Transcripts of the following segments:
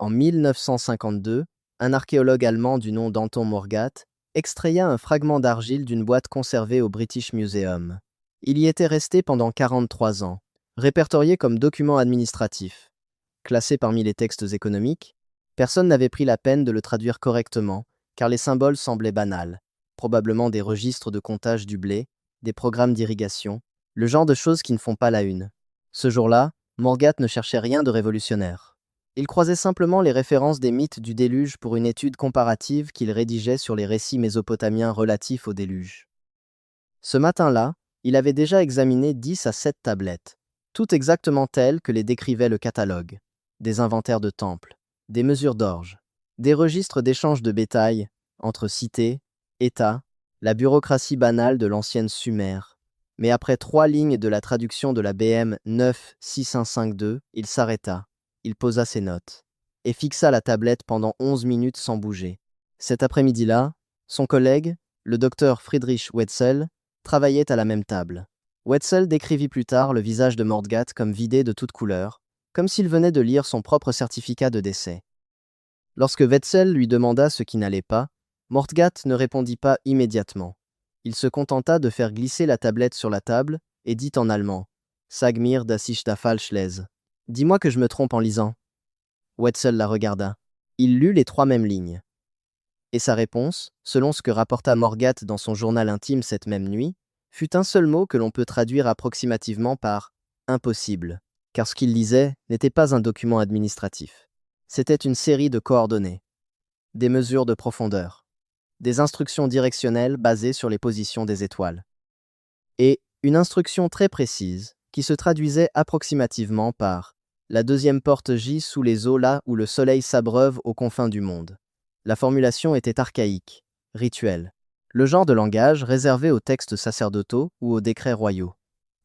En 1952, un archéologue allemand du nom d'Anton Morgat extraya un fragment d'argile d'une boîte conservée au British Museum. Il y était resté pendant 43 ans, répertorié comme document administratif. Classé parmi les textes économiques, personne n'avait pris la peine de le traduire correctement, car les symboles semblaient banals, probablement des registres de comptage du blé, des programmes d'irrigation, le genre de choses qui ne font pas la une. Ce jour-là, Morgat ne cherchait rien de révolutionnaire. Il croisait simplement les références des mythes du déluge pour une étude comparative qu'il rédigeait sur les récits mésopotamiens relatifs au déluge. Ce matin-là, il avait déjà examiné 10 à 7 tablettes, toutes exactement telles que les décrivait le catalogue. Des inventaires de temples, des mesures d'orge, des registres d'échange de bétail entre cités, États, la bureaucratie banale de l'ancienne Sumer. Mais après 3 lignes de la traduction de la BM 96152, il s'arrêta, il posa ses notes, et fixa la tablette pendant 11 minutes sans bouger. Cet après-midi-là, son collègue, le docteur Friedrich Wetzel, travaillait à la même table. Wetzel décrivit plus tard le visage de Morgat comme vidé de toute couleur, comme s'il venait de lire son propre certificat de décès. Lorsque Wetzel lui demanda ce qui n'allait pas, Morgat ne répondit pas immédiatement. Il se contenta de faire glisser la tablette sur la table et dit en allemand « Sag mir, dass ich da falsch lese ». « Dis-moi que je me trompe en lisant ». Wetzel la regarda. Il lut les 3 mêmes lignes. Et sa réponse, selon ce que rapporta Morgat dans son journal intime cette même nuit, fut un seul mot que l'on peut traduire approximativement par « impossible », car ce qu'il lisait n'était pas un document administratif. C'était une série de coordonnées, des mesures de profondeur, des instructions directionnelles basées sur les positions des étoiles, et une instruction très précise qui se traduisait approximativement par « la deuxième porte gît sous les eaux là où le soleil s'abreuve aux confins du monde ». La formulation était archaïque, rituelle, le genre de langage réservé aux textes sacerdotaux ou aux décrets royaux.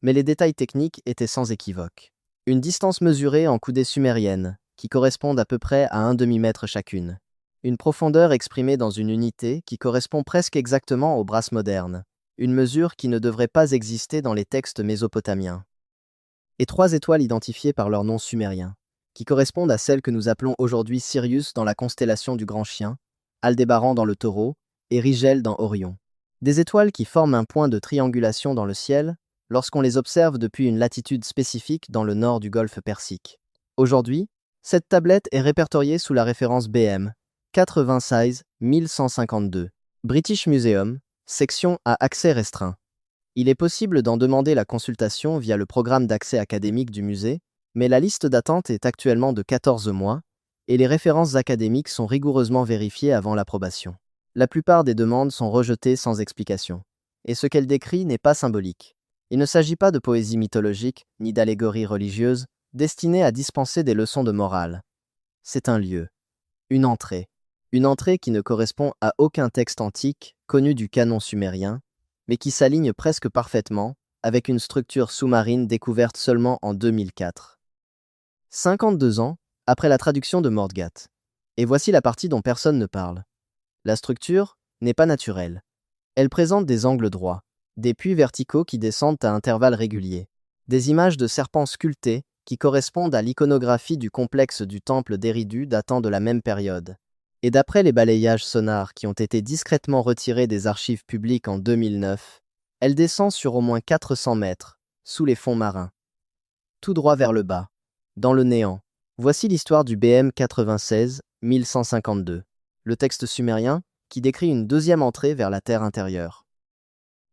Mais les détails techniques étaient sans équivoque. Une distance mesurée en coudées sumériennes, qui correspondent à peu près à 1 demi-mètre chacune. Une profondeur exprimée dans une unité qui correspond presque exactement aux brasses modernes. Une mesure qui ne devrait pas exister dans les textes mésopotamiens. Et 3 étoiles identifiées par leur nom sumérien, qui correspondent à celles que nous appelons aujourd'hui Sirius dans la constellation du Grand Chien, Aldébaran dans le Taureau et Rigel dans Orion. Des étoiles qui forment un point de triangulation dans le ciel lorsqu'on les observe depuis une latitude spécifique dans le nord du golfe Persique. Aujourd'hui, cette tablette est répertoriée sous la référence BM 96 1152, British Museum, section à accès restreint. Il est possible d'en demander la consultation via le programme d'accès académique du musée, mais la liste d'attente est actuellement de 14 mois, et les références académiques sont rigoureusement vérifiées avant l'approbation. La plupart des demandes sont rejetées sans explication, et ce qu'elle décrit n'est pas symbolique. Il ne s'agit pas de poésie mythologique, ni d'allégorie religieuse, destinée à dispenser des leçons de morale. C'est un lieu, une entrée qui ne correspond à aucun texte antique connu du canon sumérien, mais qui s'aligne presque parfaitement avec une structure sous-marine découverte seulement en 2004. 52 ans après la traduction de Morgat. Et voici la partie dont personne ne parle. La structure n'est pas naturelle. Elle présente des angles droits, des puits verticaux qui descendent à intervalles réguliers, des images de serpents sculptés qui correspondent à l'iconographie du complexe du temple d'Éridu datant de la même période. Et d'après les balayages sonars qui ont été discrètement retirés des archives publiques en 2009, elle descend sur au moins 400 mètres, sous les fonds marins. Tout droit vers le bas, dans le néant. Voici l'histoire du BM 96 1152, le texte sumérien qui décrit une deuxième entrée vers la terre intérieure.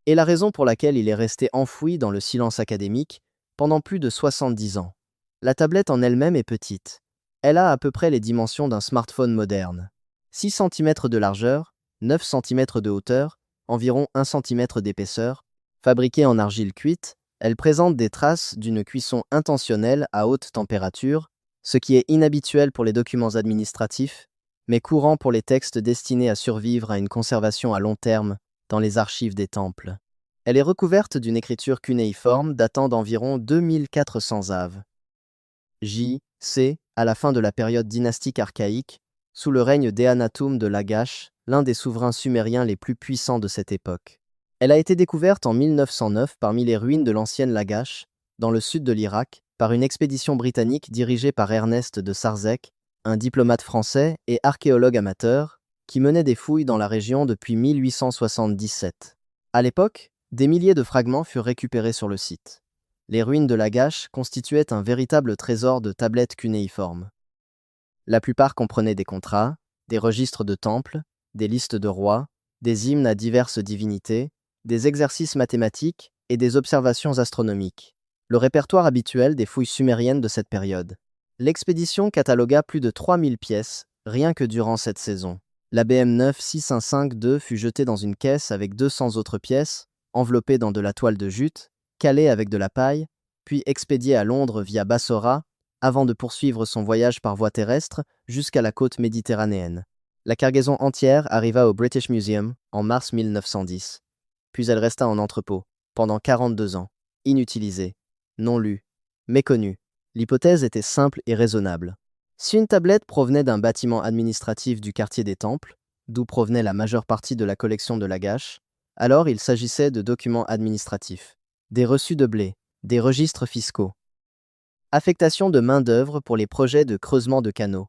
Et la raison pour laquelle il est resté enfoui dans le silence académique pendant plus de 70 ans. La tablette en elle-même est petite. Elle a à peu près les dimensions d'un smartphone moderne. 6 cm de largeur, 9 cm de hauteur, environ 1 cm d'épaisseur. Fabriquée en argile cuite, elle présente des traces d'une cuisson intentionnelle à haute température, ce qui est inhabituel pour les documents administratifs, mais courant pour les textes destinés à survivre à une conservation à long terme dans les archives des temples. Elle est recouverte d'une écriture cunéiforme datant d'environ 2400 av. J.C. à la fin de la période dynastique archaïque, sous le règne d'Eannatum de Lagash, l'un des souverains sumériens les plus puissants de cette époque. Elle a été découverte en 1909 parmi les ruines de l'ancienne Lagash, dans le sud de l'Irak, par une expédition britannique dirigée par Ernest de Sarzec, un diplomate français et archéologue amateur, qui menait des fouilles dans la région depuis 1877. À l'époque, des milliers de fragments furent récupérés sur le site. Les ruines de Lagash constituaient un véritable trésor de tablettes cunéiformes. La plupart comprenaient des contrats, des registres de temples, des listes de rois, des hymnes à diverses divinités, des exercices mathématiques et des observations astronomiques. Le répertoire habituel des fouilles sumériennes de cette période. L'expédition catalogua plus de 3000 pièces, rien que durant cette saison. La BM 96152 fut jetée dans une caisse avec 200 autres pièces, enveloppées dans de la toile de jute, calée avec de la paille, puis expédiée à Londres via Bassora, avant de poursuivre son voyage par voie terrestre jusqu'à la côte méditerranéenne. La cargaison entière arriva au British Museum en mars 1910. Puis elle resta en entrepôt, pendant 42 ans, inutilisée, non lue, méconnue. L'hypothèse était simple et raisonnable. Si une tablette provenait d'un bâtiment administratif du quartier des Temples, d'où provenait la majeure partie de la collection de Lagash, alors il s'agissait de documents administratifs, des reçus de blé, des registres fiscaux. Affectation de main-d'œuvre pour les projets de creusement de canaux.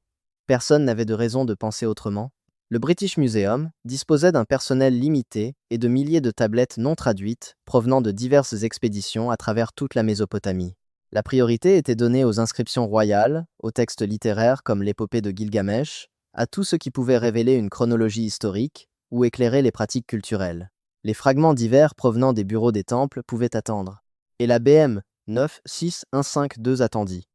Personne n'avait de raison de penser autrement. Le British Museum disposait d'un personnel limité et de milliers de tablettes non traduites provenant de diverses expéditions à travers toute la Mésopotamie. La priorité était donnée aux inscriptions royales, aux textes littéraires comme l'épopée de Gilgamesh, à tout ce qui pouvait révéler une chronologie historique ou éclairer les pratiques culturelles. Les fragments divers provenant des bureaux des temples pouvaient attendre. Et la BM 96152 attendit.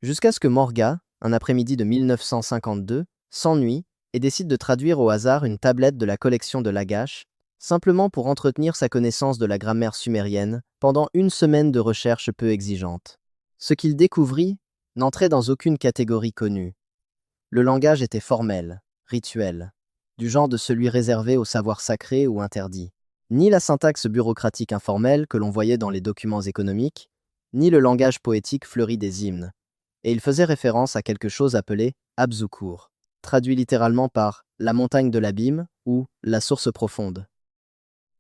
Jusqu'à ce que Morga, un après-midi de 1952, s'ennuie et décide de traduire au hasard une tablette de la collection de Lagash, simplement pour entretenir sa connaissance de la grammaire sumérienne pendant une semaine de recherche peu exigeante. Ce qu'il découvrit n'entrait dans aucune catégorie connue. Le langage était formel, rituel, du genre de celui réservé au savoir sacré ou interdit. Ni la syntaxe bureaucratique informelle que l'on voyait dans les documents économiques, ni le langage poétique fleuri des hymnes. Et il faisait référence à quelque chose appelé Abzukur, traduit littéralement par « la montagne de l'abîme » ou « la source profonde ».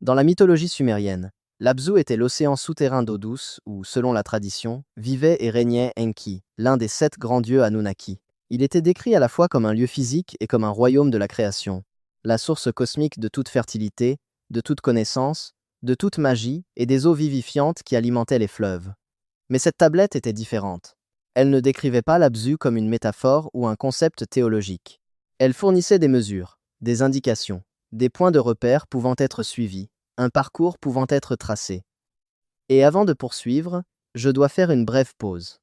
Dans la mythologie sumérienne, l'Abzu était l'océan souterrain d'eau douce où, selon la tradition, vivait et régnait Enki, l'un des 7 grands dieux Anunnaki. Il était décrit à la fois comme un lieu physique et comme un royaume de la création, la source cosmique de toute fertilité, de toute connaissance, de toute magie et des eaux vivifiantes qui alimentaient les fleuves. Mais cette tablette était différente. Elle ne décrivait pas l'Abzu comme une métaphore ou un concept théologique. Elle fournissait des mesures, des indications, des points de repère pouvant être suivis, un parcours pouvant être tracé. Et avant de poursuivre, je dois faire une brève pause.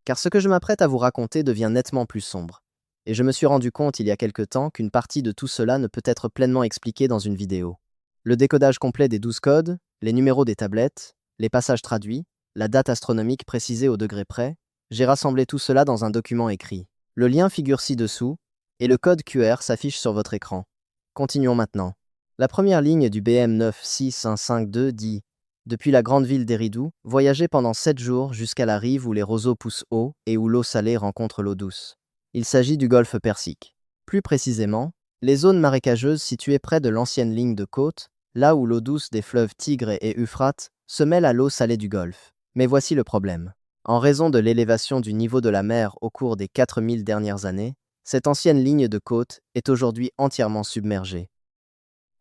Car ce que je m'apprête à vous raconter devient nettement plus sombre. Et je me suis rendu compte il y a quelque temps qu'une partie de tout cela ne peut être pleinement expliquée dans une vidéo. Le décodage complet des 12 codes, les numéros des tablettes, les passages traduits, la date astronomique précisée au degré près, j'ai rassemblé tout cela dans un document écrit. Le lien figure ci-dessous, et le code QR s'affiche sur votre écran. Continuons maintenant. La première ligne du BM 96152 dit « Depuis la grande ville d'Eridu, voyagez pendant 7 jours jusqu'à la rive où les roseaux poussent haut et où l'eau salée rencontre l'eau douce. » Il s'agit du golfe Persique. Plus précisément, les zones marécageuses situées près de l'ancienne ligne de côte, là où l'eau douce des fleuves Tigre et Euphrate se mêle à l'eau salée du golfe. Mais voici le problème. En raison de l'élévation du niveau de la mer au cours des 4000 dernières années, cette ancienne ligne de côte est aujourd'hui entièrement submergée.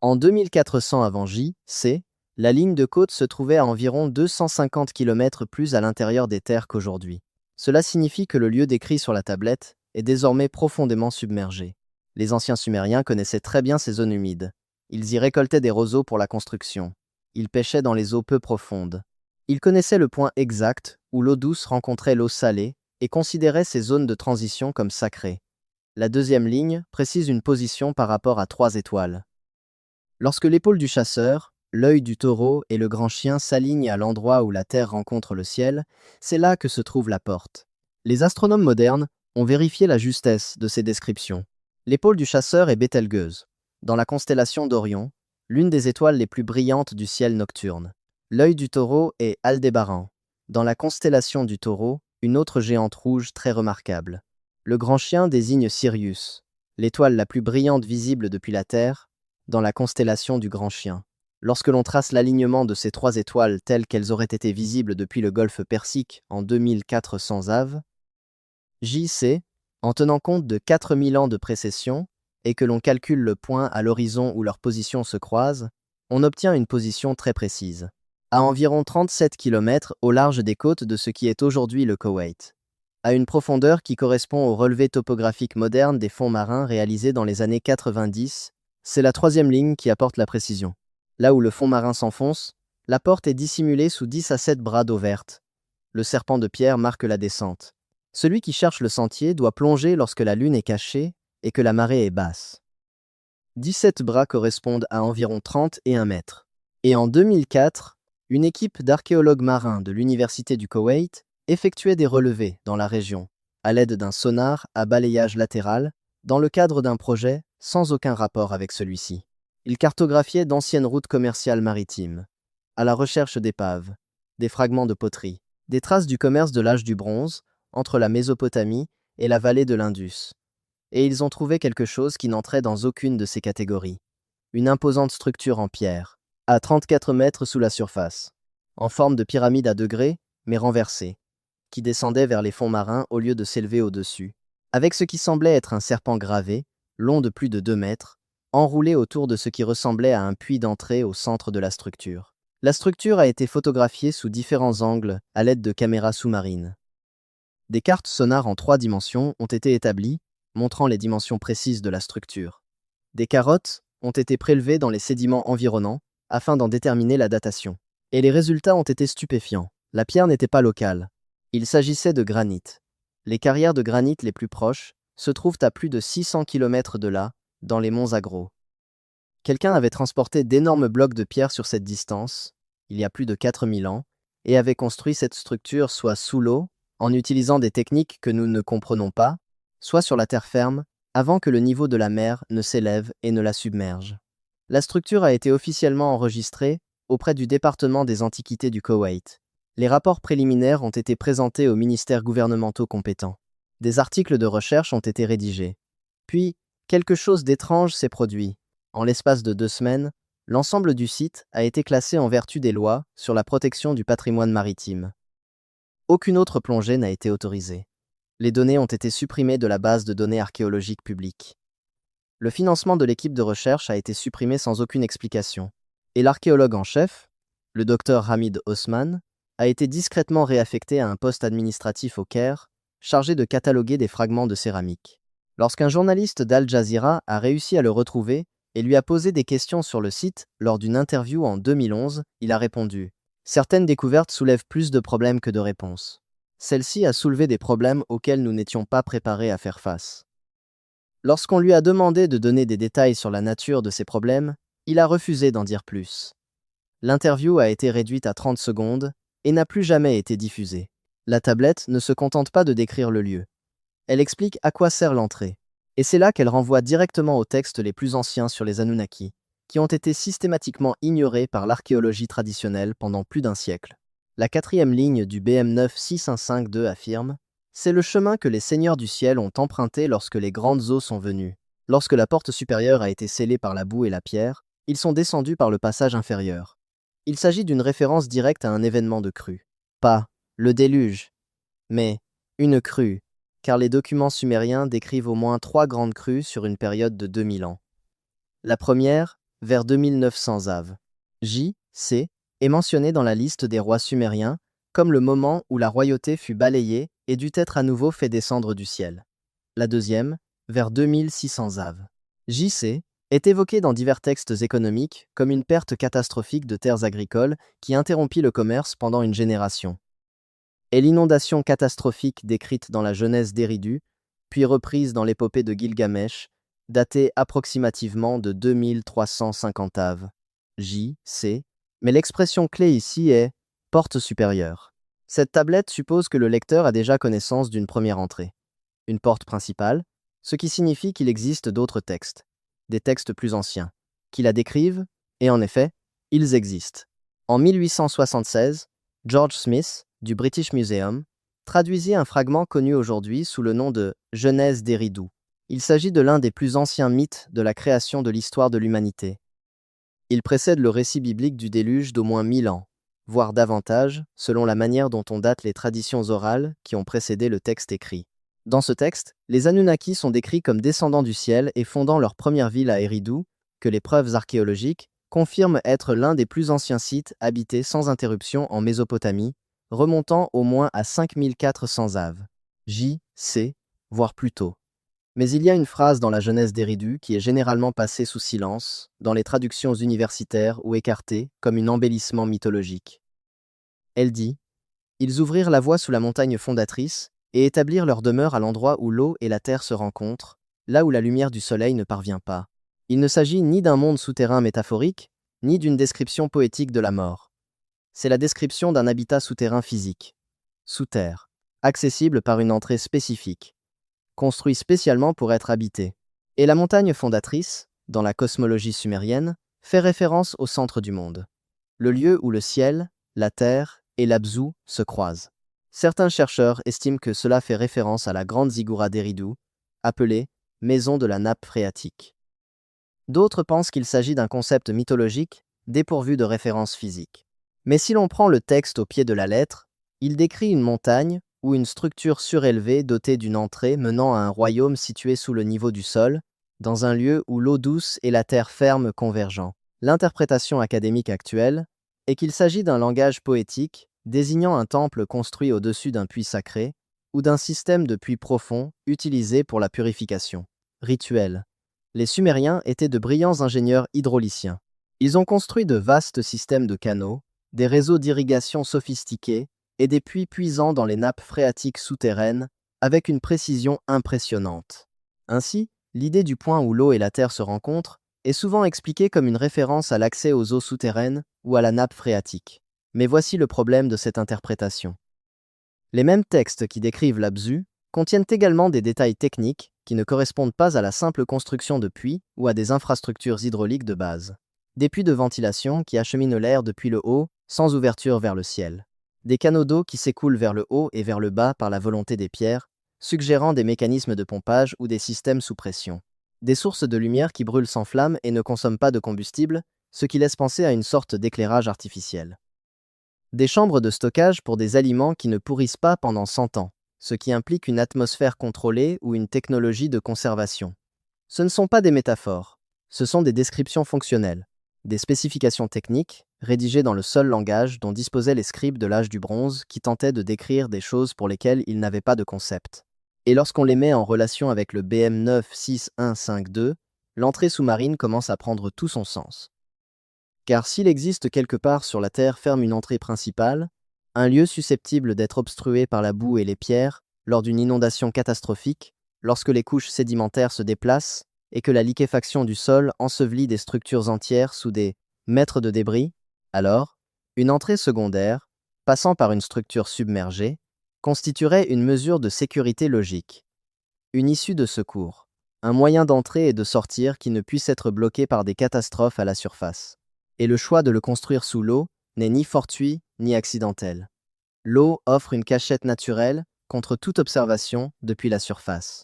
En 2400 avant J.C., la ligne de côte se trouvait à environ 250 km plus à l'intérieur des terres qu'aujourd'hui. Cela signifie que le lieu décrit sur la tablette est désormais profondément submergé. Les anciens Sumériens connaissaient très bien ces zones humides. Ils y récoltaient des roseaux pour la construction. Ils pêchaient dans les eaux peu profondes. Ils connaissaient le point exact où l'eau douce rencontrait l'eau salée et considéraient ces zones de transition comme sacrées. La deuxième ligne précise une position par rapport à 3 étoiles. Lorsque l'épaule du chasseur, l'œil du taureau et le grand chien s'alignent à l'endroit où la Terre rencontre le ciel, c'est là que se trouve la porte. Les astronomes modernes ont vérifié la justesse de ces descriptions. L'épaule du chasseur est Bételgeuse, dans la constellation d'Orion, l'une des étoiles les plus brillantes du ciel nocturne. L'œil du taureau est Aldébaran, dans la constellation du taureau, une autre géante rouge très remarquable. Le grand chien désigne Sirius, l'étoile la plus brillante visible depuis la Terre, dans la constellation du grand chien. Lorsque l'on trace l'alignement de ces 3 étoiles telles qu'elles auraient été visibles depuis le golfe Persique en 2400 av, J.C., En tenant compte de 4000 ans de précession, et que l'on calcule le point à l'horizon où leurs positions se croisent, on obtient une position très précise, à environ 37 km au large des côtes de ce qui est aujourd'hui le Koweït, à une profondeur qui correspond au relevé topographique moderne des fonds marins réalisés dans les années 90. C'est la troisième ligne qui apporte la précision. Là où le fond marin s'enfonce, la porte est dissimulée sous 10 à 7 bras d'eau verte. Le serpent de pierre marque la descente. Celui qui cherche le sentier doit plonger lorsque la lune est cachée et que la marée est basse. 17 bras correspondent à environ 31 mètres. Et en 2004, une équipe d'archéologues marins de l'Université du Koweït effectuait des relevés dans la région, à l'aide d'un sonar à balayage latéral, dans le cadre d'un projet sans aucun rapport avec celui-ci. Ils cartographiaient d'anciennes routes commerciales maritimes, à la recherche d'épaves, des fragments de poterie, des traces du commerce de l'âge du bronze, entre la Mésopotamie et la vallée de l'Indus. Et ils ont trouvé quelque chose qui n'entrait dans aucune de ces catégories. Une imposante structure en pierre, à 34 mètres sous la surface, en forme de pyramide à degrés, mais renversée, qui descendait vers les fonds marins au lieu de s'élever au-dessus, avec ce qui semblait être un serpent gravé, long de plus de 2 mètres, enroulé autour de ce qui ressemblait à un puits d'entrée au centre de la structure. La structure a été photographiée sous différents angles à l'aide de caméras sous-marines. Des cartes sonar en 3 dimensions ont été établies, montrant les dimensions précises de la structure. Des carottes ont été prélevées dans les sédiments environnants afin d'en déterminer la datation. Et les résultats ont été stupéfiants. La pierre n'était pas locale. Il s'agissait de granit. Les carrières de granit les plus proches se trouvent à plus de 600 km de là, dans les monts Agro. Quelqu'un avait transporté d'énormes blocs de pierre sur cette distance, il y a plus de 4000 ans, et avait construit cette structure soit sous l'eau, en utilisant des techniques que nous ne comprenons pas, soit sur la terre ferme, avant que le niveau de la mer ne s'élève et ne la submerge. La structure a été officiellement enregistrée auprès du département des Antiquités du Koweït. Les rapports préliminaires ont été présentés aux ministères gouvernementaux compétents. Des articles de recherche ont été rédigés. Puis, quelque chose d'étrange s'est produit. En l'espace de 2 semaines, l'ensemble du site a été classé en vertu des lois sur la protection du patrimoine maritime. Aucune autre plongée n'a été autorisée. Les données ont été supprimées de la base de données archéologiques publique. Le financement de l'équipe de recherche a été supprimé sans aucune explication. Et l'archéologue en chef, le docteur Hamid Osman, a été discrètement réaffecté à un poste administratif au Caire, chargé de cataloguer des fragments de céramique. Lorsqu'un journaliste d'Al Jazeera a réussi à le retrouver et lui a posé des questions sur le site lors d'une interview en 2011, il a répondu « Certaines découvertes soulèvent plus de problèmes que de réponses. Celle-ci a soulevé des problèmes auxquels nous n'étions pas préparés à faire face. » Lorsqu'on lui a demandé de donner des détails sur la nature de ces problèmes, il a refusé d'en dire plus. L'interview a été réduite à 30 secondes et n'a plus jamais été diffusée. La tablette ne se contente pas de décrire le lieu. Elle explique à quoi sert l'entrée. Et c'est là qu'elle renvoie directement aux textes les plus anciens sur les Anunnaki, qui ont été systématiquement ignorés par l'archéologie traditionnelle pendant plus d'un siècle. La 4e ligne du BM 96152 affirme « C'est le chemin que les seigneurs du ciel ont emprunté lorsque les grandes eaux sont venues. Lorsque la porte supérieure a été scellée par la boue et la pierre, ils sont descendus par le passage inférieur. » Il s'agit d'une référence directe à un événement de crue. Pas le déluge, mais une crue, car les documents sumériens décrivent au moins 3 grandes crues sur une période de 2000 ans. La première, vers 2900 av. J.C., est mentionnée dans la liste des rois sumériens comme le moment où la royauté fut balayée et dut être à nouveau fait descendre du ciel. La deuxième, vers 2600 av. J.C. est évoquée dans divers textes économiques comme une perte catastrophique de terres agricoles qui interrompit le commerce pendant une génération. Et l'inondation catastrophique décrite dans la Genèse d'Éridu, puis reprise dans l'épopée de Gilgamesh, datée approximativement de 2350 av. J.C., mais l'expression clé ici est « porte supérieure ». Cette tablette suppose que le lecteur a déjà connaissance d'une première entrée, une porte principale, ce qui signifie qu'il existe d'autres textes, des textes plus anciens, qui la décrivent, et en effet, ils existent. En 1876, George Smith, du British Museum, traduisit un fragment connu aujourd'hui sous le nom de « Genèse d'Éridu ». Il s'agit de l'un des plus anciens mythes de la création de l'histoire de l'humanité. Il précède le récit biblique du déluge d'au moins 1000 ans, voire davantage, selon la manière dont on date les traditions orales qui ont précédé le texte écrit. Dans ce texte, les Anunnaki sont décrits comme descendants du ciel et fondant leur première ville à Eridu, que les preuves archéologiques confirment être l'un des plus anciens sites habités sans interruption en Mésopotamie, remontant au moins à 5400 av. J.C., voire plus tôt. Mais il y a une phrase dans la Genèse d'Eridu qui est généralement passée sous silence, dans les traductions universitaires ou écartée comme un embellissement mythologique. Elle dit « Ils ouvrirent la voie sous la montagne fondatrice et établirent leur demeure à l'endroit où l'eau et la terre se rencontrent, là où la lumière du soleil ne parvient pas. Il ne s'agit ni d'un monde souterrain métaphorique, ni d'une description poétique de la mort. C'est la description d'un habitat souterrain physique, sous terre, accessible par une entrée spécifique, construit spécialement pour être habité. Et la montagne fondatrice, dans la cosmologie sumérienne, fait référence au centre du monde. Le lieu où le ciel, la terre et l'Abzu se croisent. Certains chercheurs estiment que cela fait référence à la grande ziggoura d'Eridu, appelée maison de la nappe phréatique. D'autres pensent qu'il s'agit d'un concept mythologique dépourvu de référence physique. Mais si l'on prend le texte au pied de la lettre, il décrit une montagne ou une structure surélevée dotée d'une entrée menant à un royaume situé sous le niveau du sol, dans un lieu où l'eau douce et la terre ferme convergent. L'interprétation académique actuelle est qu'il s'agit d'un langage poétique désignant un temple construit au-dessus d'un puits sacré ou d'un système de puits profonds utilisé pour la purification. Rituel. Les Sumériens étaient de brillants ingénieurs hydrauliciens. Ils ont construit de vastes systèmes de canaux, des réseaux d'irrigation sophistiqués et des puits puisants dans les nappes phréatiques souterraines avec une précision impressionnante. Ainsi, l'idée du point où l'eau et la terre se rencontrent est souvent expliquée comme une référence à l'accès aux eaux souterraines ou à la nappe phréatique. Mais voici le problème de cette interprétation. Les mêmes textes qui décrivent l'Abzu contiennent également des détails techniques qui ne correspondent pas à la simple construction de puits ou à des infrastructures hydrauliques de base. Des puits de ventilation qui acheminent l'air depuis le haut, sans ouverture vers le ciel. Des canaux d'eau qui s'écoulent vers le haut et vers le bas par la volonté des pierres, suggérant des mécanismes de pompage ou des systèmes sous pression. Des sources de lumière qui brûlent sans flamme et ne consomment pas de combustible, ce qui laisse penser à une sorte d'éclairage artificiel. Des chambres de stockage pour des aliments qui ne pourrissent pas pendant 100 ans, ce qui implique une atmosphère contrôlée ou une technologie de conservation. Ce ne sont pas des métaphores, ce sont des descriptions fonctionnelles, des spécifications techniques, rédigées dans le seul langage dont disposaient les scribes de l'âge du bronze qui tentaient de décrire des choses pour lesquelles ils n'avaient pas de concept. Et lorsqu'on les met en relation avec le BM 96152, l'entrée sous-marine commence à prendre tout son sens. Car s'il existe quelque part sur la Terre ferme une entrée principale, un lieu susceptible d'être obstrué par la boue et les pierres, lors d'une inondation catastrophique, lorsque les couches sédimentaires se déplacent et que la liquéfaction du sol ensevelit des structures entières sous des mètres de débris, alors, une entrée secondaire, passant par une structure submergée, constituerait une mesure de sécurité logique, une issue de secours, un moyen d'entrer et de sortir qui ne puisse être bloqué par des catastrophes à la surface. Et le choix de le construire sous l'eau n'est ni fortuit ni accidentel. L'eau offre une cachette naturelle contre toute observation depuis la surface.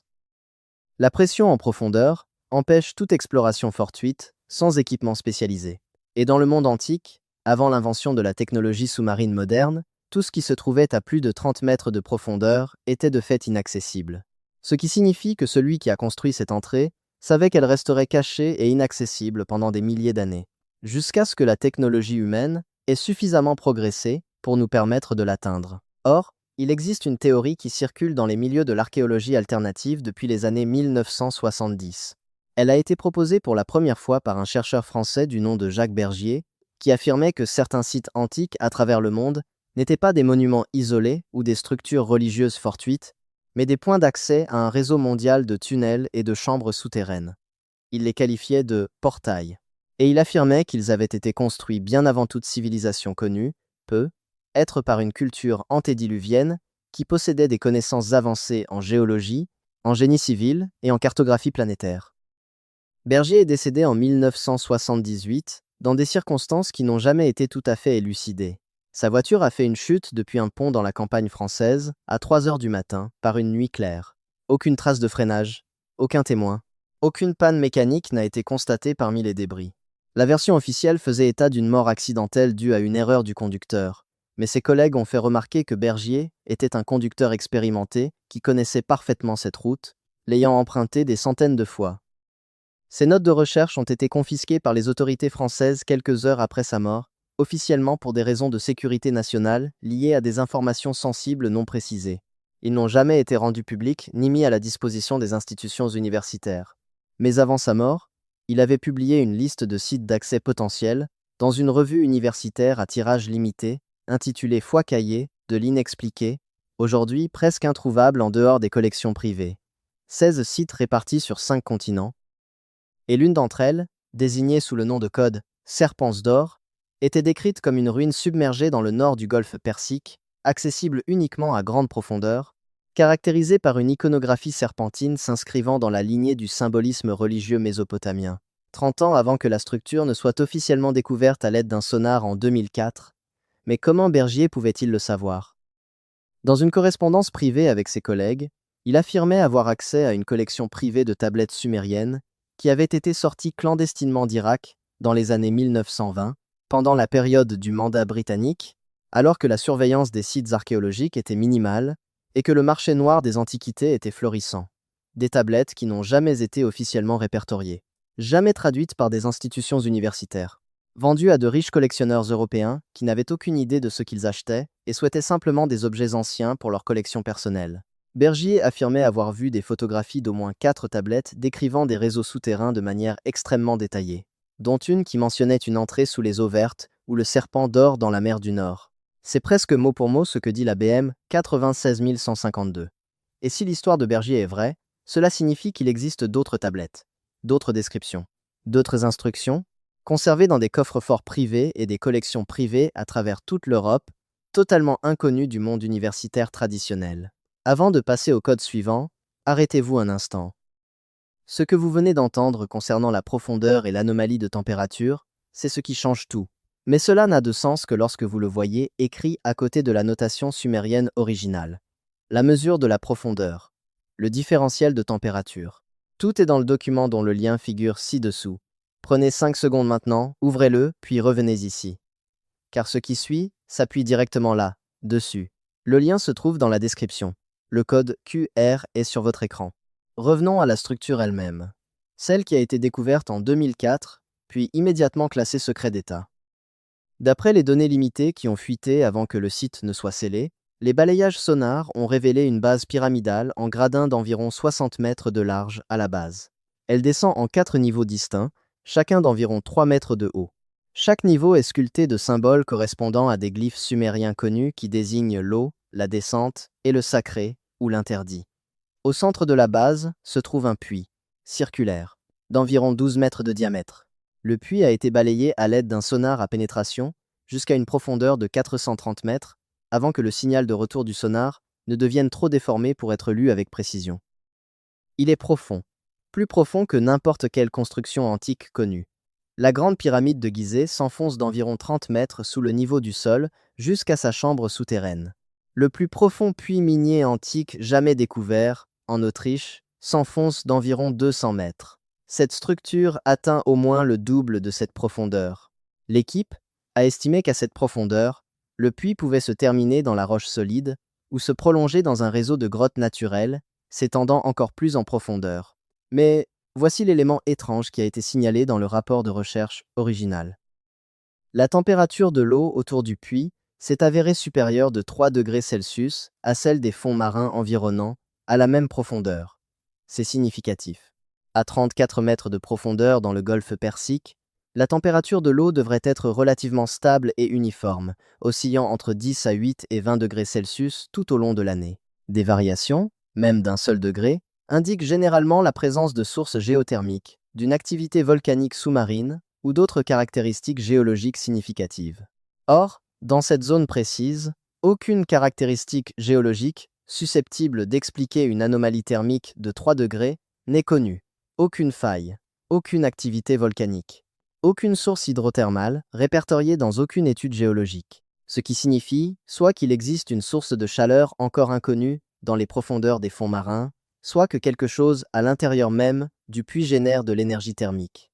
La pression en profondeur empêche toute exploration fortuite sans équipement spécialisé. Et dans le monde antique, avant l'invention de la technologie sous-marine moderne, tout ce qui se trouvait à plus de 30 mètres de profondeur était de fait inaccessible. Ce qui signifie que celui qui a construit cette entrée savait qu'elle resterait cachée et inaccessible pendant des milliers d'années, jusqu'à ce que la technologie humaine ait suffisamment progressé pour nous permettre de l'atteindre. Or, il existe une théorie qui circule dans les milieux de l'archéologie alternative depuis les années 1970. Elle a été proposée pour la première fois par un chercheur français du nom de Jacques Bergier, qui affirmait que certains sites antiques à travers le monde n'étaient pas des monuments isolés ou des structures religieuses fortuites, mais des points d'accès à un réseau mondial de tunnels et de chambres souterraines. Il les qualifiait de « portails ». Et il affirmait qu'ils avaient été construits bien avant toute civilisation connue, être par une culture antédiluvienne qui possédait des connaissances avancées en géologie, en génie civil et en cartographie planétaire. Bergier est décédé en 1978 dans des circonstances qui n'ont jamais été tout à fait élucidées. Sa voiture a fait une chute depuis un pont dans la campagne française à 3 heures du matin par une nuit claire. Aucune trace de freinage, aucun témoin, aucune panne mécanique n'a été constatée parmi les débris. La version officielle faisait état d'une mort accidentelle due à une erreur du conducteur, Mais ses collègues ont fait remarquer que Bergier était un conducteur expérimenté qui connaissait parfaitement cette route, l'ayant empruntée des centaines de fois. Ses notes de recherche ont été confisquées par les autorités françaises quelques heures après sa mort, officiellement pour des raisons de sécurité nationale liées à des informations sensibles non précisées. Ils n'ont jamais été rendus publics ni mis à la disposition des institutions universitaires. Mais avant sa mort, il avait publié une liste de sites d'accès potentiels dans une revue universitaire à tirage limité, intitulée Foi cahier, de l'inexpliqué, aujourd'hui presque introuvable en dehors des collections privées. 16 sites répartis sur 5 continents, et l'une d'entre elles, désignée sous le nom de code Serpens d'or, était décrite comme une ruine submergée dans le nord du golfe Persique, accessible uniquement à grande profondeur, caractérisée par une iconographie serpentine s'inscrivant dans la lignée du symbolisme religieux mésopotamien. 30 ans avant que la structure ne soit officiellement découverte à l'aide d'un sonar en 2004, mais comment Bergier pouvait-il le savoir? Dans une correspondance privée avec ses collègues, il affirmait avoir accès à une collection privée de tablettes sumériennes qui avait été sortie clandestinement d'Irak dans les années 1920, pendant la période du mandat britannique, alors que la surveillance des sites archéologiques était minimale et que le marché noir des antiquités était florissant. Des tablettes qui n'ont jamais été officiellement répertoriées, jamais traduites par des institutions universitaires, vendues à de riches collectionneurs européens qui n'avaient aucune idée de ce qu'ils achetaient et souhaitaient simplement des objets anciens pour leur collection personnelle. Bergier affirmait avoir vu des photographies d'au moins 4 tablettes décrivant des réseaux souterrains de manière extrêmement détaillée, dont une qui mentionnait une entrée sous les eaux vertes où le serpent dort dans la mer du Nord. C'est presque mot pour mot ce que dit la BM 96152. Et si l'histoire de Bergier est vraie, cela signifie qu'il existe d'autres tablettes, d'autres descriptions, d'autres instructions, conservées dans des coffres-forts privés et des collections privées à travers toute l'Europe, totalement inconnues du monde universitaire traditionnel. Avant de passer au code suivant, arrêtez-vous un instant. Ce que vous venez d'entendre concernant la profondeur et l'anomalie de température, c'est ce qui change tout. Mais cela n'a de sens que lorsque vous le voyez écrit à côté de la notation sumérienne originale. La mesure de la profondeur, le différentiel de température. Tout est dans le document dont le lien figure ci-dessous. Prenez 5 secondes maintenant, ouvrez-le, puis revenez ici. Car ce qui suit s'appuie directement là, dessus. Le lien se trouve dans la description. Le code QR est sur votre écran. Revenons à la structure elle-même. Celle qui a été découverte en 2004, puis immédiatement classée secret d'État. D'après les données limitées qui ont fuité avant que le site ne soit scellé, les balayages sonars ont révélé une base pyramidale en gradin d'environ 60 mètres de large à la base. Elle descend en 4 niveaux distincts, chacun d'environ 3 mètres de haut. Chaque niveau est sculpté de symboles correspondant à des glyphes sumériens connus qui désignent l'eau, la descente et le sacré ou l'interdit. Au centre de la base se trouve un puits, circulaire, d'environ 12 mètres de diamètre. Le puits a été balayé à l'aide d'un sonar à pénétration jusqu'à une profondeur de 430 mètres avant que le signal de retour du sonar ne devienne trop déformé pour être lu avec précision. Il est profond, plus profond que n'importe quelle construction antique connue. La grande pyramide de Gizeh s'enfonce d'environ 30 mètres sous le niveau du sol jusqu'à sa chambre souterraine. Le plus profond puits minier antique jamais découvert, en Autriche, s'enfonce d'environ 200 mètres. Cette structure atteint au moins le double de cette profondeur. L'équipe a estimé qu'à cette profondeur, le puits pouvait se terminer dans la roche solide ou se prolonger dans un réseau de grottes naturelles, s'étendant encore plus en profondeur. Mais voici l'élément étrange qui a été signalé dans le rapport de recherche original. La température de l'eau autour du puits s'est avérée supérieure de 3 degrés Celsius à celle des fonds marins environnants à la même profondeur. C'est significatif. À 34 mètres de profondeur dans le golfe Persique, la température de l'eau devrait être relativement stable et uniforme, oscillant entre 10 à 8 et 20 degrés Celsius tout au long de l'année. Des variations, même d'un seul degré, indiquent généralement la présence de sources géothermiques, d'une activité volcanique sous-marine ou d'autres caractéristiques géologiques significatives. Or, dans cette zone précise, aucune caractéristique géologique susceptible d'expliquer une anomalie thermique de 3 degrés n'est connue. Aucune faille, aucune activité volcanique, aucune source hydrothermale répertoriée dans aucune étude géologique. Ce qui signifie soit qu'il existe une source de chaleur encore inconnue dans les profondeurs des fonds marins, soit que quelque chose à l'intérieur même du puits génère de l'énergie thermique.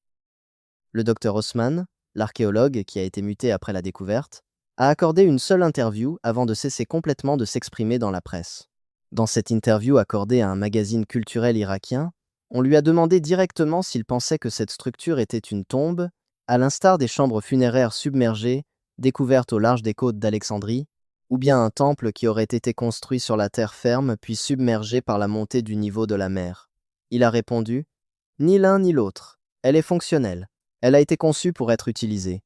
Le docteur Haussmann, l'archéologue qui a été muté après la découverte, a accordé une seule interview avant de cesser complètement de s'exprimer dans la presse. Dans cette interview accordée à un magazine culturel irakien, on lui a demandé directement s'il pensait que cette structure était une tombe, à l'instar des chambres funéraires submergées découvertes au large des côtes d'Alexandrie, ou bien un temple qui aurait été construit sur la terre ferme puis submergé par la montée du niveau de la mer. Il a répondu « Ni l'un ni l'autre. Elle est fonctionnelle. Elle a été conçue pour être utilisée. »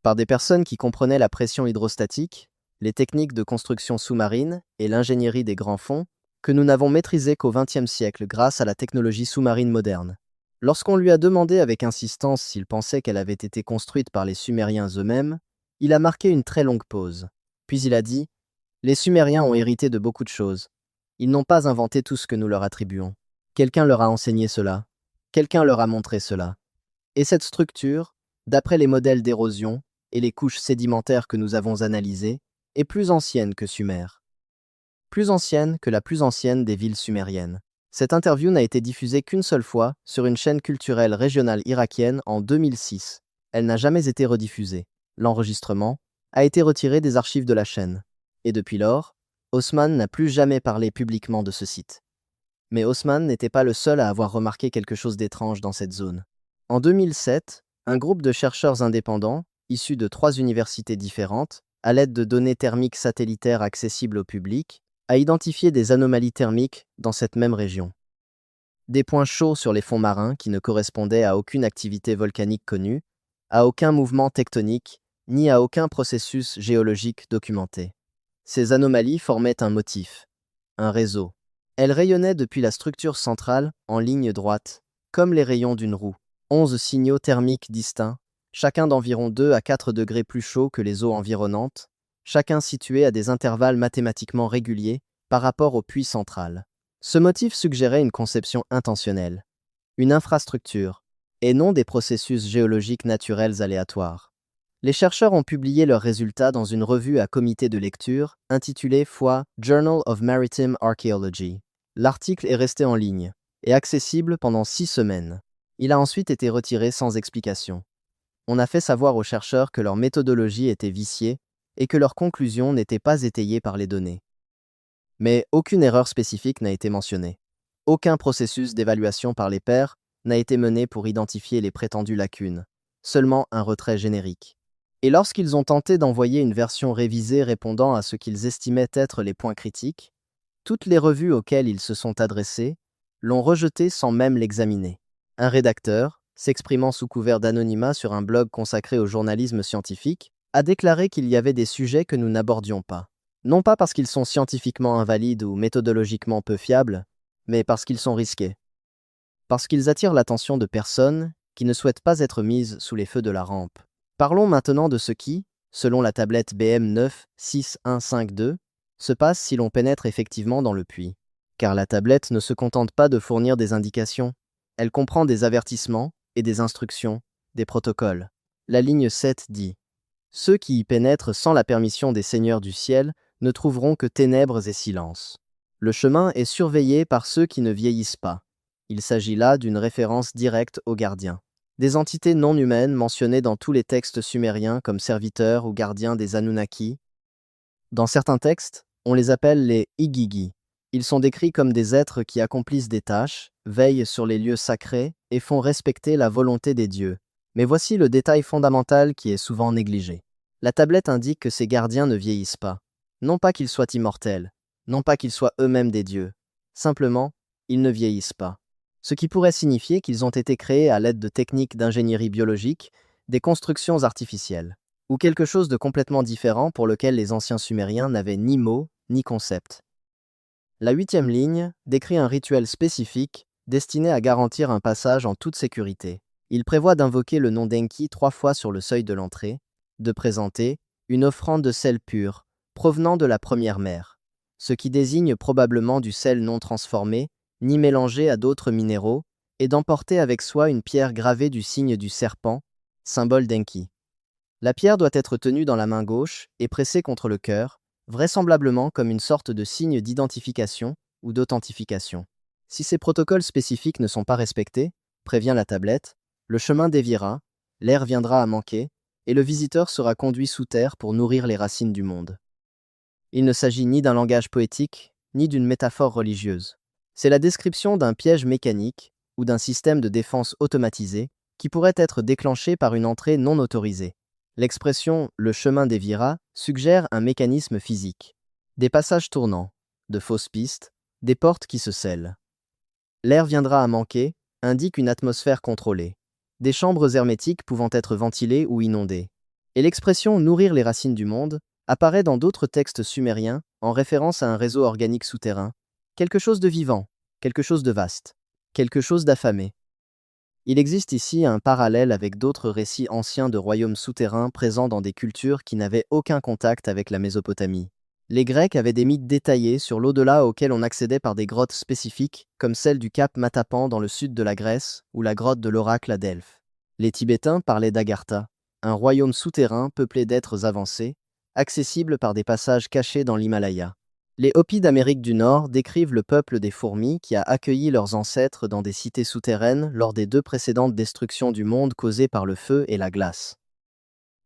Par des personnes qui comprenaient la pression hydrostatique, les techniques de construction sous-marine et l'ingénierie des grands fonds, que nous n'avons maîtrisées qu'au XXe siècle grâce à la technologie sous-marine moderne. Lorsqu'on lui a demandé avec insistance s'il pensait qu'elle avait été construite par les Sumériens eux-mêmes, il a marqué une très longue pause. Puis il a dit « Les Sumériens ont hérité de beaucoup de choses. Ils n'ont pas inventé tout ce que nous leur attribuons. Quelqu'un leur a enseigné cela. Quelqu'un leur a montré cela. Et cette structure, d'après les modèles d'érosion et les couches sédimentaires que nous avons analysées, est plus ancienne que Sumer. Plus ancienne que la plus ancienne des villes sumériennes. » Cette interview n'a été diffusée qu'une seule fois sur une chaîne culturelle régionale irakienne en 2006. Elle n'a jamais été rediffusée. L'enregistrement a été retiré des archives de la chaîne. Et depuis lors, Osman n'a plus jamais parlé publiquement de ce site. Mais Osman n'était pas le seul à avoir remarqué quelque chose d'étrange dans cette zone. En 2007, un groupe de chercheurs indépendants, issus de 3 universités différentes, à l'aide de données thermiques satellitaires accessibles au public, a identifié des anomalies thermiques dans cette même région. Des points chauds sur les fonds marins qui ne correspondaient à aucune activité volcanique connue, à aucun mouvement tectonique, ni à aucun processus géologique documenté. Ces anomalies formaient un motif, un réseau. Elles rayonnaient depuis la structure centrale en ligne droite, comme les rayons d'une roue. 11 signaux thermiques distincts, chacun d'environ 2 à 4 degrés plus chaud que les eaux environnantes, chacun situé à des intervalles mathématiquement réguliers par rapport au puits central. Ce motif suggérait une conception intentionnelle, une infrastructure, et non des processus géologiques naturels aléatoires. Les chercheurs ont publié leurs résultats dans une revue à comité de lecture intitulée FOI Journal of Maritime Archaeology. L'article est resté en ligne et accessible pendant 6 semaines. Il a ensuite été retiré sans explication. On a fait savoir aux chercheurs que leur méthodologie était viciée et que leurs conclusions n'étaient pas étayées par les données. Mais aucune erreur spécifique n'a été mentionnée. Aucun processus d'évaluation par les pairs n'a été mené pour identifier les prétendues lacunes, seulement un retrait générique. Et lorsqu'ils ont tenté d'envoyer une version révisée répondant à ce qu'ils estimaient être les points critiques, toutes les revues auxquelles ils se sont adressés l'ont rejeté sans même l'examiner. Un rédacteur, s'exprimant sous couvert d'anonymat sur un blog consacré au journalisme scientifique, a déclaré qu'il y avait des sujets que nous n'abordions pas. Non pas parce qu'ils sont scientifiquement invalides ou méthodologiquement peu fiables, mais parce qu'ils sont risqués. Parce qu'ils attirent l'attention de personnes qui ne souhaitent pas être mises sous les feux de la rampe. Parlons maintenant de ce qui, selon la tablette BM96152, se passe si l'on pénètre effectivement dans le puits. Car la tablette ne se contente pas de fournir des indications, elle comprend des avertissements et des instructions, des protocoles. La ligne 7 dit « Ceux qui y pénètrent sans la permission des seigneurs du ciel ne trouveront que ténèbres et silence. Le chemin est surveillé par ceux qui ne vieillissent pas. Il s'agit là d'une référence directe aux gardiens. Des entités non humaines mentionnées dans tous les textes sumériens comme serviteurs ou gardiens des Anunnaki. Dans certains textes, on les appelle les Igigi. Ils sont décrits comme des êtres qui accomplissent des tâches, veillent sur les lieux sacrés et font respecter la volonté des dieux. Mais voici le détail fondamental qui est souvent négligé. La tablette indique que ces gardiens ne vieillissent pas. Non pas qu'ils soient immortels, non pas qu'ils soient eux-mêmes des dieux. Simplement, ils ne vieillissent pas. Ce qui pourrait signifier qu'ils ont été créés à l'aide de techniques d'ingénierie biologique, des constructions artificielles, ou quelque chose de complètement différent pour lequel les anciens Sumériens n'avaient ni mots ni concept. La 8e ligne décrit un rituel spécifique destiné à garantir un passage en toute sécurité. Il prévoit d'invoquer le nom d'Enki 3 fois sur le seuil de l'entrée, de présenter une offrande de sel pur, provenant de la première mer, ce qui désigne probablement du sel non transformé, ni mélangé à d'autres minéraux, et d'emporter avec soi une pierre gravée du signe du serpent, symbole d'Enki. La pierre doit être tenue dans la main gauche et pressée contre le cœur, vraisemblablement comme une sorte de signe d'identification ou d'authentification. Si ces protocoles spécifiques ne sont pas respectés, prévient la tablette, le chemin déviera, l'air viendra à manquer, et le visiteur sera conduit sous terre pour nourrir les racines du monde. Il ne s'agit ni d'un langage poétique, ni d'une métaphore religieuse. C'est la description d'un piège mécanique ou d'un système de défense automatisé qui pourrait être déclenché par une entrée non autorisée. L'expression « le chemin déviera » suggère un mécanisme physique. Des passages tournants, de fausses pistes, des portes qui se scellent. L'air viendra à manquer indique une atmosphère contrôlée. Des chambres hermétiques pouvant être ventilées ou inondées. Et l'expression « nourrir les racines du monde » apparaît dans d'autres textes sumériens en référence à un réseau organique souterrain, quelque chose de vivant, quelque chose de vaste, quelque chose d'affamé. Il existe ici un parallèle avec d'autres récits anciens de royaumes souterrains présents dans des cultures qui n'avaient aucun contact avec la Mésopotamie. Les Grecs avaient des mythes détaillés sur l'au-delà auxquels on accédait par des grottes spécifiques, comme celle du cap Matapan dans le sud de la Grèce ou la grotte de l'oracle à Delphes. Les Tibétains parlaient d'Agartha, un royaume souterrain peuplé d'êtres avancés, accessible par des passages cachés dans l'Himalaya. Les Hopis d'Amérique du Nord décrivent le peuple des fourmis qui a accueilli leurs ancêtres dans des cités souterraines lors des 2 précédentes destructions du monde causées par le feu et la glace.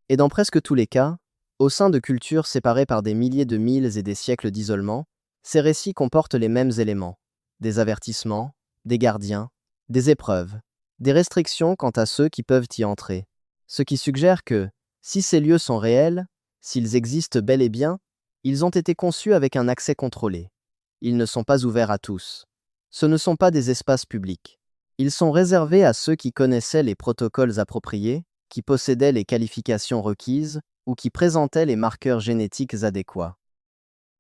Et dans presque tous les cas, au sein de cultures séparées par des milliers de milles et des siècles d'isolement, ces récits comportent les mêmes éléments. Des avertissements, des gardiens, des épreuves, des restrictions quant à ceux qui peuvent y entrer. Ce qui suggère que, si ces lieux sont réels, s'ils existent bel et bien, ils ont été conçus avec un accès contrôlé. Ils ne sont pas ouverts à tous. Ce ne sont pas des espaces publics. Ils sont réservés à ceux qui connaissaient les protocoles appropriés, qui possédaient les qualifications requises ou qui présentaient les marqueurs génétiques adéquats.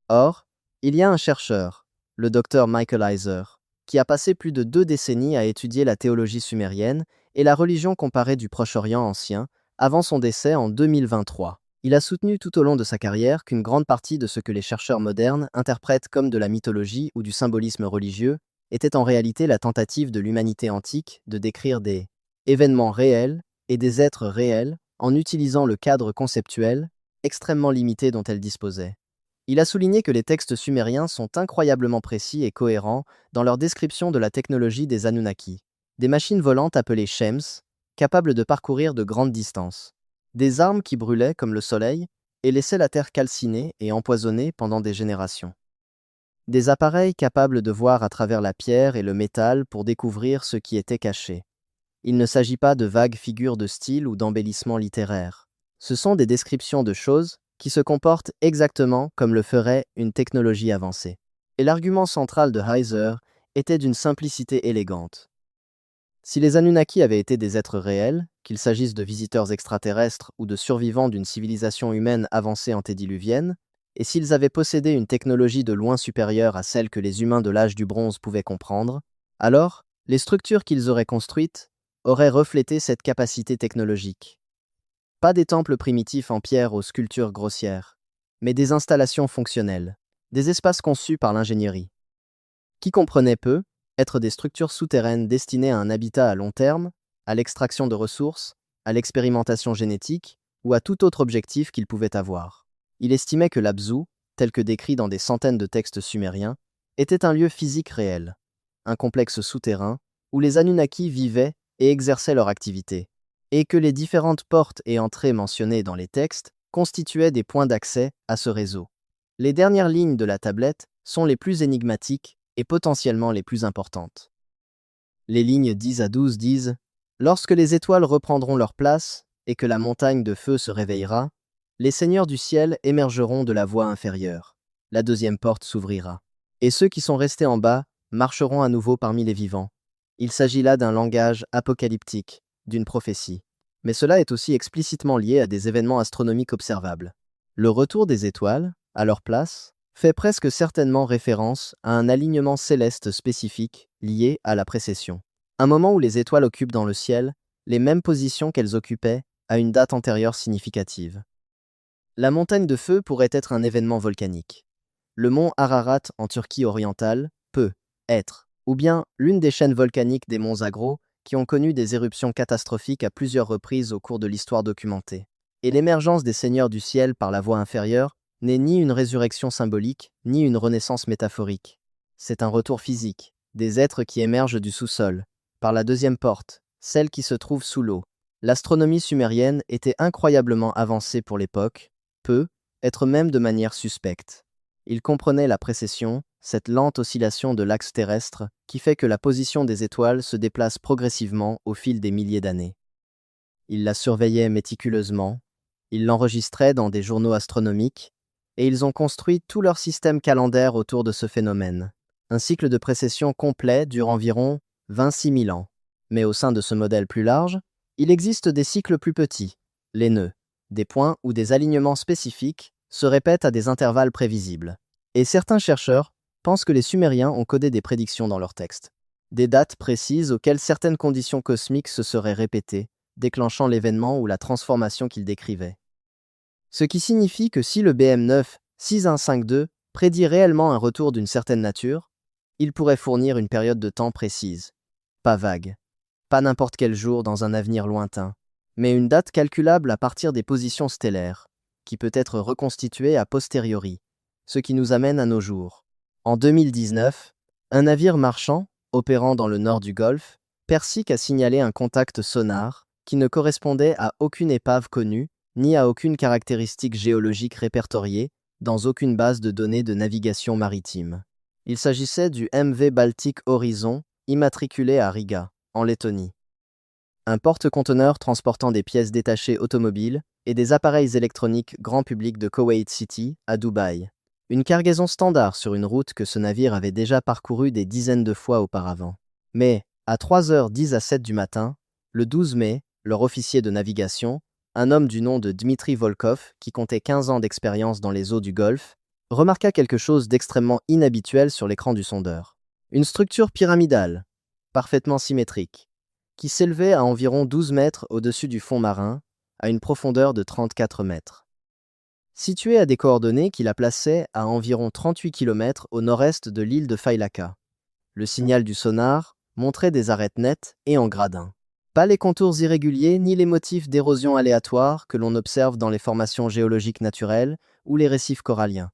Or, il y a un chercheur, le docteur Michael Heiser, qui a passé plus de 2 décennies à étudier la théologie sumérienne et la religion comparée du Proche-Orient ancien, avant son décès en 2023. Il a soutenu tout au long de sa carrière qu'une grande partie de ce que les chercheurs modernes interprètent comme de la mythologie ou du symbolisme religieux était en réalité la tentative de l'humanité antique de décrire des événements réels et des êtres réels en utilisant le cadre conceptuel extrêmement limité dont elle disposait. Il a souligné que les textes sumériens sont incroyablement précis et cohérents dans leur description de la technologie des Anunnaki, des machines volantes appelées Shems, capables de parcourir de grandes distances. Des armes qui brûlaient comme le soleil et laissaient la terre calcinée et empoisonnée pendant des générations. Des appareils capables de voir à travers la pierre et le métal pour découvrir ce qui était caché. Il ne s'agit pas de vagues figures de style ou d'embellissements littéraires. Ce sont des descriptions de choses qui se comportent exactement comme le ferait une technologie avancée. Et l'argument central de Heiser était d'une simplicité élégante. Si les Anunnaki avaient été des êtres réels, qu'il s'agisse de visiteurs extraterrestres ou de survivants d'une civilisation humaine avancée antédiluvienne, et s'ils avaient possédé une technologie de loin supérieure à celle que les humains de l'âge du bronze pouvaient comprendre, alors, les structures qu'ils auraient construites auraient reflété cette capacité technologique. Pas des temples primitifs en pierre aux sculptures grossières, mais des installations fonctionnelles, des espaces conçus par l'ingénierie. Qui comprenait peu être des structures souterraines destinées à un habitat à long terme, à l'extraction de ressources, à l'expérimentation génétique ou à tout autre objectif qu'ils pouvaient avoir. Il estimait que l'Abzu, tel que décrit dans des centaines de textes sumériens, était un lieu physique réel, un complexe souterrain où les Anunnaki vivaient et exerçaient leur activité, et que les différentes portes et entrées mentionnées dans les textes constituaient des points d'accès à ce réseau. Les dernières lignes de la tablette sont les plus énigmatiques et potentiellement les plus importantes. Les lignes 10 à 12 disent « Lorsque les étoiles reprendront leur place et que la montagne de feu se réveillera, les seigneurs du ciel émergeront de la voie inférieure. La deuxième porte s'ouvrira. Et ceux qui sont restés en bas marcheront à nouveau parmi les vivants. Il s'agit là d'un langage apocalyptique, d'une prophétie. Mais cela est aussi explicitement lié à des événements astronomiques observables. Le retour des étoiles, à leur place, fait presque certainement référence à un alignement céleste spécifique lié à la précession. Un moment où les étoiles occupent dans le ciel les mêmes positions qu'elles occupaient à une date antérieure significative. La montagne de feu pourrait être un événement volcanique. Le mont Ararat en Turquie orientale peut être, ou bien l'une des chaînes volcaniques des monts Zagros qui ont connu des éruptions catastrophiques à plusieurs reprises au cours de l'histoire documentée. Et l'émergence des seigneurs du ciel par la voie inférieure n'est ni une résurrection symbolique, ni une renaissance métaphorique. C'est un retour physique, des êtres qui émergent du sous-sol, par la deuxième porte, celle qui se trouve sous l'eau. L'astronomie sumérienne était incroyablement avancée pour l'époque, peut être même de manière suspecte. Il comprenait la précession, cette lente oscillation de l'axe terrestre qui fait que la position des étoiles se déplace progressivement au fil des milliers d'années. Ils la surveillaient méticuleusement, ils l'enregistraient dans des journaux astronomiques, et ils ont construit tout leur système calendaire autour de ce phénomène. Un cycle de précession complet dure environ 26 000 ans. Mais au sein de ce modèle plus large, il existe des cycles plus petits, les nœuds, des points où des alignements spécifiques se répètent à des intervalles prévisibles. Et certains chercheurs pensent que les Sumériens ont codé des prédictions dans leurs textes, des dates précises auxquelles certaines conditions cosmiques se seraient répétées, déclenchant l'événement ou la transformation qu'ils décrivaient. Ce qui signifie que si le BM9 6152 prédit réellement un retour d'une certaine nature, il pourrait fournir une période de temps précise, pas vague, pas n'importe quel jour dans un avenir lointain, mais une date calculable à partir des positions stellaires, qui peut être reconstituée a posteriori, ce qui nous amène à nos jours. En 2019, un navire marchand, opérant dans le nord du Golfe, Persique a signalé un contact sonar qui ne correspondait à aucune épave connue, ni à aucune caractéristique géologique répertoriée dans aucune base de données de navigation maritime. Il s'agissait du MV Baltic Horizon, immatriculé à Riga, en Lettonie. Un porte-conteneurs transportant des pièces détachées automobiles et des appareils électroniques grand public de Kuwait City, à Dubaï. Une cargaison standard sur une route que ce navire avait déjà parcourue des dizaines de fois auparavant. Mais, à 3h10 à 7 du matin, le 12 mai, leur officier de navigation, un homme du nom de Dmitri Volkov, qui comptait 15 ans d'expérience dans les eaux du Golfe, remarqua quelque chose d'extrêmement inhabituel sur l'écran du sondeur. Une structure pyramidale, parfaitement symétrique, qui s'élevait à environ 12 mètres au-dessus du fond marin, à une profondeur de 34 mètres. Située à des coordonnées qui la plaçaient à environ 38 km au nord-est de l'île de Failaka. Le signal du sonar montrait des arêtes nettes et en gradin. Pas les contours irréguliers ni les motifs d'érosion aléatoire que l'on observe dans les formations géologiques naturelles ou les récifs coralliens.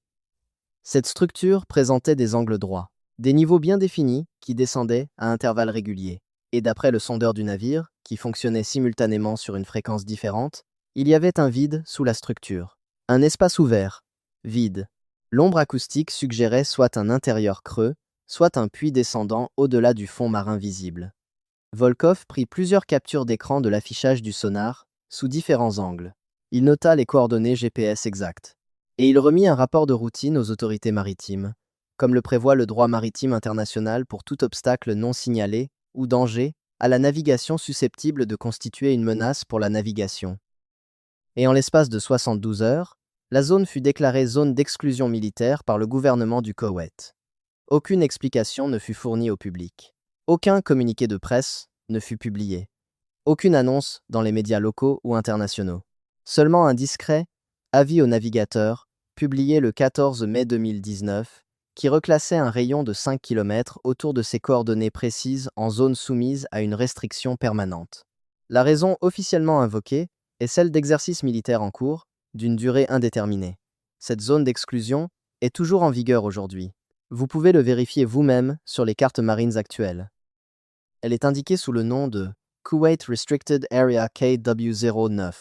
Cette structure présentait des angles droits, des niveaux bien définis qui descendaient à intervalles réguliers. Et d'après le sondeur du navire, qui fonctionnait simultanément sur une fréquence différente, il y avait un vide sous la structure. Un espace ouvert, vide. L'ombre acoustique suggérait soit un intérieur creux, soit un puits descendant au-delà du fond marin visible. Volkov prit plusieurs captures d'écran de l'affichage du sonar, sous différents angles. Il nota les coordonnées GPS exactes. Et il remit un rapport de routine aux autorités maritimes, comme le prévoit le droit maritime international pour tout obstacle non signalé ou danger à la navigation susceptible de constituer une menace pour la navigation. Et en l'espace de 72 heures, la zone fut déclarée zone d'exclusion militaire par le gouvernement du Koweït. Aucune explication ne fut fournie au public. Aucun communiqué de presse ne fut publié. Aucune annonce dans les médias locaux ou internationaux. Seulement un discret avis aux navigateurs, publié le 14 mai 2019, qui reclassait un rayon de 5 km autour de ces coordonnées précises en zone soumise à une restriction permanente. La raison officiellement invoquée est celle d'exercices militaires en cours, d'une durée indéterminée. Cette zone d'exclusion est toujours en vigueur aujourd'hui. Vous pouvez le vérifier vous-même sur les cartes marines actuelles. Elle est indiquée sous le nom de Kuwait Restricted Area KW09.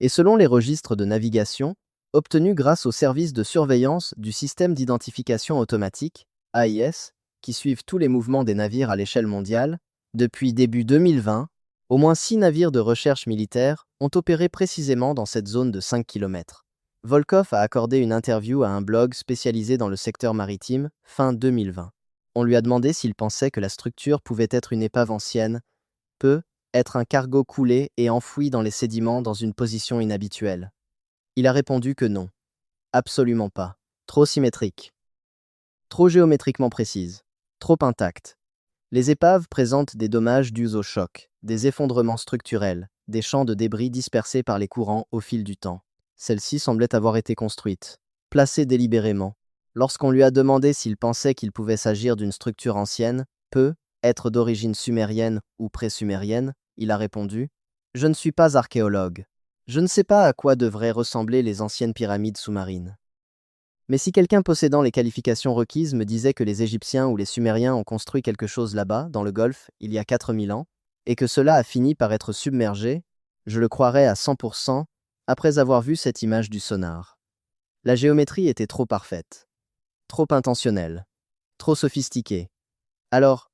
Et selon les registres de navigation, obtenus grâce aux services de surveillance du système d'identification automatique, AIS, qui suivent tous les mouvements des navires à l'échelle mondiale, depuis début 2020, au moins 6 navires de recherche militaire ont opéré précisément dans cette zone de 5 km. Volkov a accordé une interview à un blog spécialisé dans le secteur maritime fin 2020. On lui a demandé s'il pensait que la structure pouvait être une épave ancienne, peut être un cargo coulé et enfoui dans les sédiments dans une position inhabituelle. Il a répondu que non. Absolument pas. Trop symétrique. Trop géométriquement précise. Trop intacte. Les épaves présentent des dommages dus au choc, des effondrements structurels, des champs de débris dispersés par les courants au fil du temps. Celle-ci semblait avoir été construite, placée délibérément. Lorsqu'on lui a demandé s'il pensait qu'il pouvait s'agir d'une structure ancienne, peut être d'origine sumérienne ou pré-sumérienne, il a répondu « Je ne suis pas archéologue. Je ne sais pas à quoi devraient ressembler les anciennes pyramides sous-marines. Mais si quelqu'un possédant les qualifications requises me disait que les Égyptiens ou les Sumériens ont construit quelque chose là-bas, dans le Golfe, il y a 4000 ans, et que cela a fini par être submergé, Je le croirais à 100% après avoir vu cette image du sonar. La géométrie était trop parfaite, trop intentionnelle, trop sophistiquée. Alors,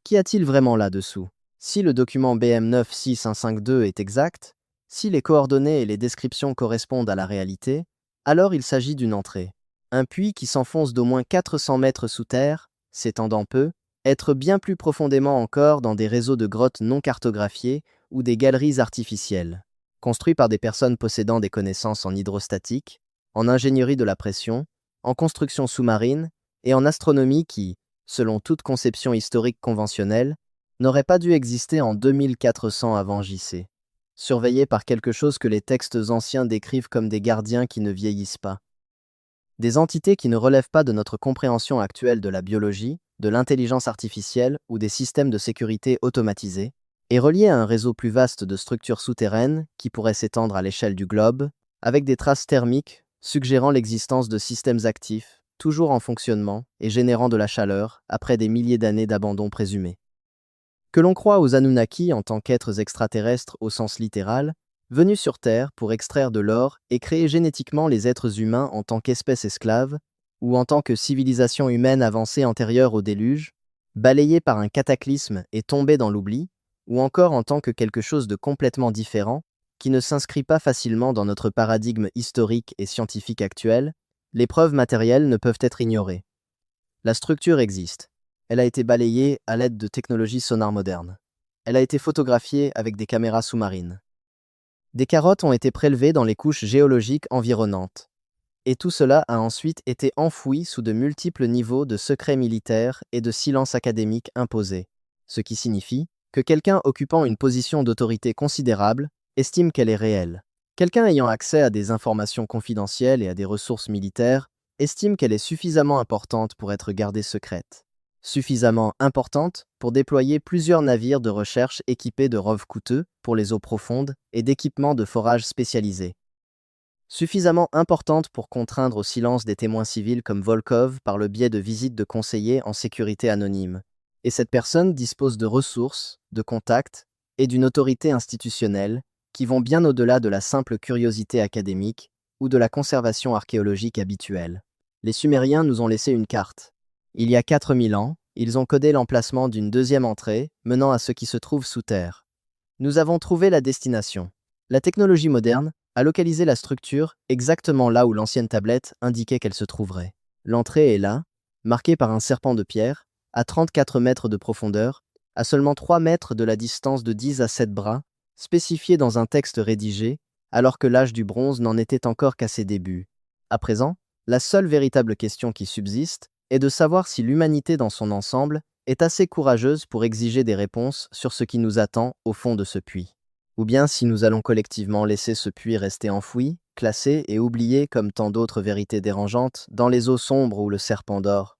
qu'y a-t-il vraiment là-dessous? Si le document BM96152 est exact, si les coordonnées et les descriptions correspondent à la réalité, alors il s'agit d'une entrée. Un puits qui s'enfonce d'au moins 400 mètres sous terre, s'étendant peu, être bien plus profondément encore dans des réseaux de grottes non cartographiées ou des galeries artificielles. Construits par des personnes possédant des connaissances en hydrostatique, en ingénierie de la pression, en construction sous-marine et en astronomie qui, selon toute conception historique conventionnelle, n'aurait pas dû exister en 2400 avant JC. Surveillés par quelque chose que les textes anciens décrivent comme des gardiens qui ne vieillissent pas. Des entités qui ne relèvent pas de notre compréhension actuelle de la biologie, de l'intelligence artificielle ou des systèmes de sécurité automatisés, et reliées à un réseau plus vaste de structures souterraines qui pourraient s'étendre à l'échelle du globe, avec des traces thermiques suggérant l'existence de systèmes actifs, toujours en fonctionnement et générant de la chaleur après des milliers d'années d'abandon présumé. Que l'on croit aux Anunnaki en tant qu'êtres extraterrestres au sens littéral, venus sur Terre pour extraire de l'or et créer génétiquement les êtres humains en tant qu'espèces esclaves, ou en tant que civilisation humaine avancée antérieure au déluge, balayée par un cataclysme et tombée dans l'oubli, ou encore en tant que quelque chose de complètement différent, qui ne s'inscrit pas facilement dans notre paradigme historique et scientifique actuel, les preuves matérielles ne peuvent être ignorées. La structure existe. Elle a été balayée à l'aide de technologies sonars modernes. Elle a été photographiée avec des caméras sous-marines. Des carottes ont été prélevées dans les couches géologiques environnantes. Et tout cela a ensuite été enfoui sous de multiples niveaux de secret militaire et de silence académique imposé, ce qui signifie que quelqu'un occupant une position d'autorité considérable estime qu'elle est réelle. Quelqu'un ayant accès à des informations confidentielles et à des ressources militaires estime qu'elle est suffisamment importante pour être gardée secrète. Suffisamment importante pour déployer plusieurs navires de recherche équipés de ROV coûteux pour les eaux profondes et d'équipements de forage spécialisés. Suffisamment importante pour contraindre au silence des témoins civils comme Volkov par le biais de visites de conseillers en sécurité anonyme. Et cette personne dispose de ressources, de contacts et d'une autorité institutionnelle qui vont bien au-delà de la simple curiosité académique ou de la conservation archéologique habituelle. Les Sumériens nous ont laissé une carte. Il y a 4000 ans, ils ont codé l'emplacement d'une deuxième entrée menant à ce qui se trouve sous terre. Nous avons trouvé la destination. La technologie moderne a localisé la structure exactement là où l'ancienne tablette indiquait qu'elle se trouverait. L'entrée est là, marquée par un serpent de pierre, à 34 mètres de profondeur, à seulement 3 mètres de la distance de 10 à 7 bras, spécifiée dans un texte rédigé, alors que l'âge du bronze n'en était encore qu'à ses débuts. À présent, la seule véritable question qui subsiste est de savoir si l'humanité dans son ensemble est assez courageuse pour exiger des réponses sur ce qui nous attend au fond de ce puits. Ou bien si nous allons collectivement laisser ce puits rester enfoui, classé et oublié comme tant d'autres vérités dérangeantes dans les eaux sombres où le serpent dort.